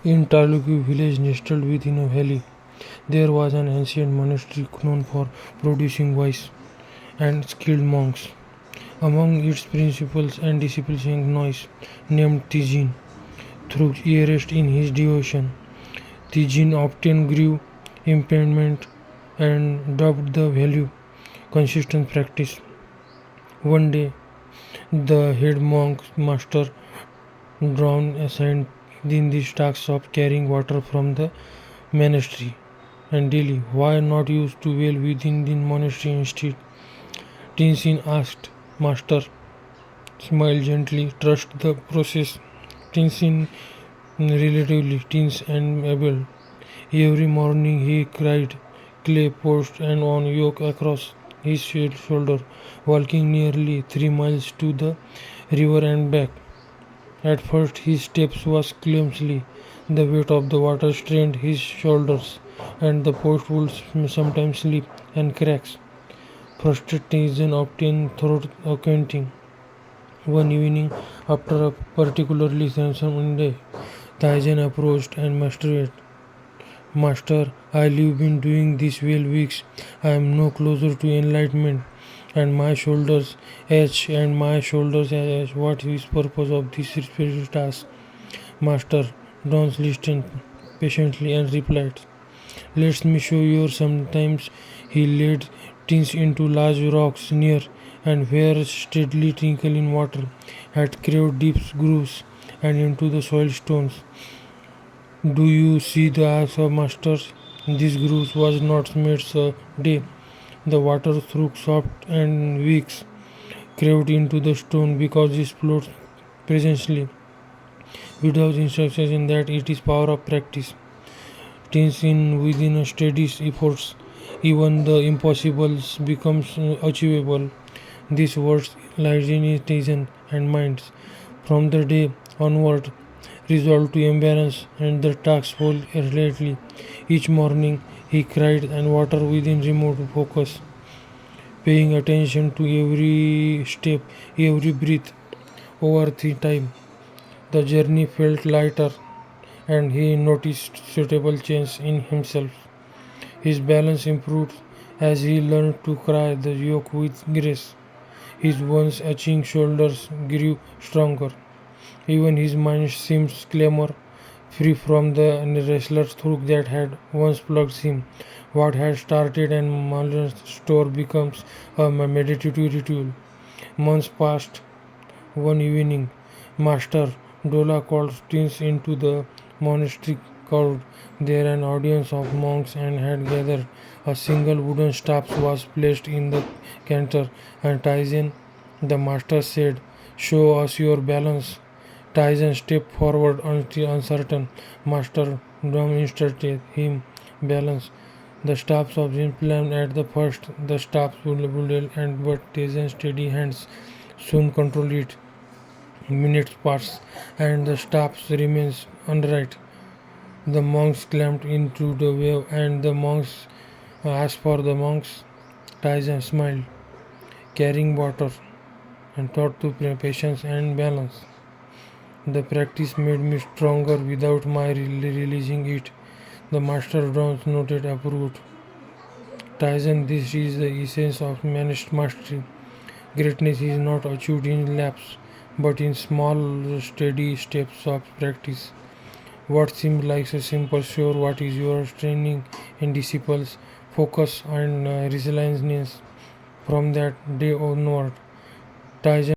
In Talugu village nestled within a valley, there was an ancient monastery known for producing wise and skilled monks. Among its principals and disciples young noise named Tijin, through erased in his devotion. Tijin often grew impediment and dubbed the value consistent practice. One day, the head monk master Drown assigned in the task of carrying water from the monastery and daily. Why not use to well within the monastery instead? Tenzin asked. Master smiled gently. Trust the process. Tenzin relatively tense and able. Every morning he cried clay post and on yoke across his shoulder, walking nearly 3 miles to the river and back. At first his steps was clumsily. The weight of the water strained his shoulders, and the post would sometimes slip and cracks. Frustration obtained through acquainting. One evening, after a particularly handsome day, Taizen approached and mastered. Master, I've been doing this well weeks. I am no closer to enlightenment, and my shoulders ache, and my shoulders ache. What is purpose of this spiritual task? Master Dons listened patiently and replied, let me show you. Sometimes he led tins into large rocks near and where steadily trickling water had carved deep grooves and into the soil stones. Do you see the eyes of masters? This grooves was not made a day. The water through soft and weeks craved into the stone because it flowed presently without instructions in that it is power of practice. Teens in within a steady efforts, even the impossible becomes achievable. These words lies in his vision and minds. From the day onward, resolved to embarrass and the task full lately. Each morning he cried and water within remote focus, paying attention to every step, every breath. Over the time, the journey felt lighter and he noticed suitable change in himself. His balance improved as he learned to carry the yoke with grace. His once aching shoulders grew stronger. Even his mind seemed clamor free from the restless thought that had once plugged him. What had started an malicious store becomes a meditative ritual. Months passed. One evening, Master Dola called students into the monastery crowd. There an audience of monks and had gathered. A single wooden staff was placed in the canter, and Taizen, the master said, show us your balance. Taizen stepped forward uncertain. Master Drum instructed him balance. The staffs of him planned at the first. The staffs would and but Taizen's steady hands soon controlled it. Minutes passed, and the staffs remains upright. The monks climbed into the wave, and the monks asked for the monks. Taizen smiled, carrying water, and taught to patience and balance. The practice made me stronger without my realizing it. The master Downs noted approved. Taizen, this is the essence of managed mastery. Greatness is not achieved in laps, but in small, steady steps of practice. What seems like a simple sure what is your training in disciples, focus and resilience. From that day onward, Taizen